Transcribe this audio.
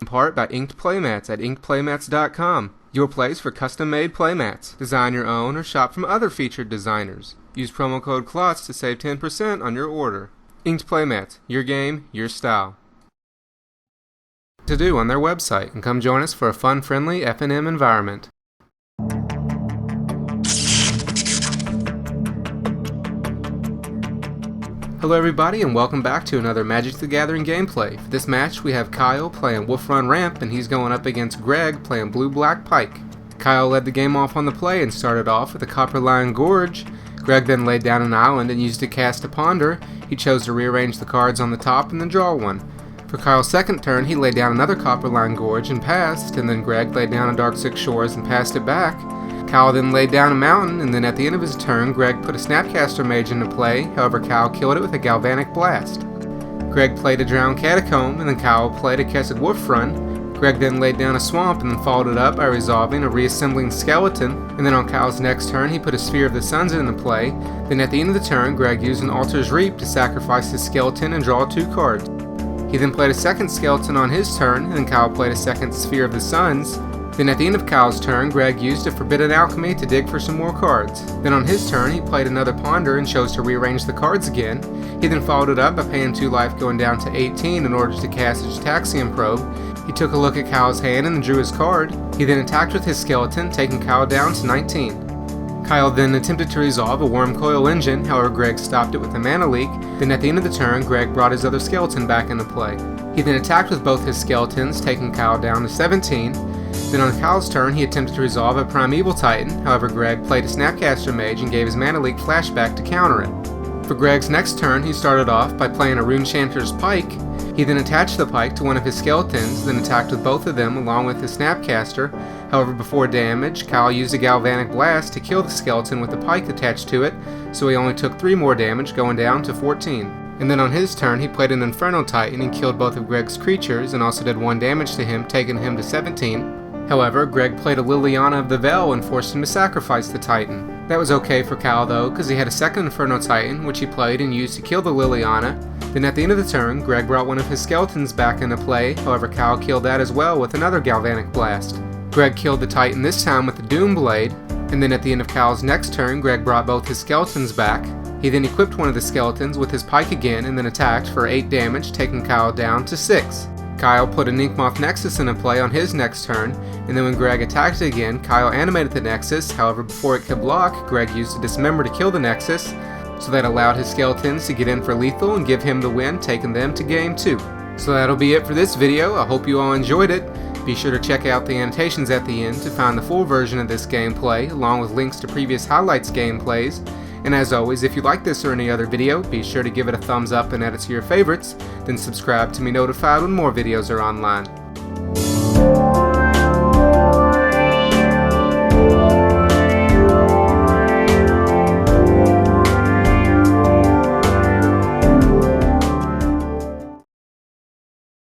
In part by Inked Playmats at inkedplaymats.com, your place for custom-made playmats. Design your own or shop from other featured designers. Use promo code KLOTZ to save 10% on your order. Inked Playmats, your game, your style. To do on their website, and come join us for a fun, friendly F&M environment. Hello everybody, and welcome back to another Magic the Gathering gameplay. For this match we have Kyle playing Wolf Run Ramp, and he's going up against Greg playing Blue-Black Pike. Kyle led the game off on the play and started off with a Copper Lion Gorge. Greg then laid down an island and used to cast a Ponder. He chose to rearrange the cards on the top and then draw one. For Kyle's second turn, he laid down another Copper Lion Gorge and passed, and then Greg laid down a Darkslick Shores and passed it back. Kyle then laid down a mountain, and then at the end of his turn, Greg put a snapcaster Mage into play. However, Kyle killed it with a galvanic blast. Greg played a drowned catacomb, and then Kyle played a Kessid Wolf Run. Greg then laid down a swamp and then followed it up by resolving a reassembling skeleton, and then on Kyle's next turn he put a Sphere of the Suns into play. Then at the end of the turn, Greg used an Altar's Reap to sacrifice his skeleton and draw 2 cards. He then played a second skeleton on his turn, and then Kyle played a second Sphere of the Suns. Then at the end of Kyle's turn, Greg used a Forbidden Alchemy to dig for some more cards. Then on his turn, he played another Ponder and chose to rearrange the cards again. He then followed it up by paying 2 life going down to 18 in order to cast a Gitaxian probe. He took a look at Kyle's hand and then drew his card. He then attacked with his skeleton, taking Kyle down to 19. Kyle then attempted to resolve a Worm Coil Engine, however Greg stopped it with a mana leak. Then at the end of the turn, Greg brought his other skeleton back into play. He then attacked with both his skeletons, taking Kyle down to 17. Then on Kyle's turn, he attempted to resolve a Primeval Titan, however Greg played a Snapcaster Mage and gave his mana leak flashback to counter it. For Greg's next turn, he started off by playing a Runechanter's Pike. He then attached the Pike to one of his skeletons, then attacked with both of them along with his Snapcaster. However, before damage, Kyle used a Galvanic Blast to kill the skeleton with the Pike attached to it, so he only took 3 more damage, going down to 14. And then on his turn, he played an Inferno Titan and killed both of Greg's creatures and also did 1 damage to him, taking him to 17. However, Greg played a Liliana of the Veil and forced him to sacrifice the Titan. That was okay for Kyle though, because he had a second Inferno Titan, which he played and used to kill the Liliana. Then at the end of the turn, Greg brought one of his skeletons back into play, however Kyle killed that as well with another Galvanic Blast. Greg killed the Titan this time with the Doom Blade, and then at the end of Kyle's next turn, Greg brought both his skeletons back. He then equipped one of the skeletons with his Pike again and then attacked for 8 damage, taking Kyle down to 6. Kyle put a Ninkmoth Nexus into play on his next turn, and then when Greg attacked again, Kyle animated the Nexus. However, before it could block, Greg used a Dismember to kill the Nexus, so that allowed his skeletons to get in for lethal and give him the win, taking them to game 2. So that'll be it for this video. I hope you all enjoyed it. Be sure to check out the annotations at the end to find the full version of this gameplay, along with links to previous highlights gameplays. And as always, if you like this or any other video, be sure to give it a thumbs up and add it to your favorites, then subscribe to be notified when more videos are online.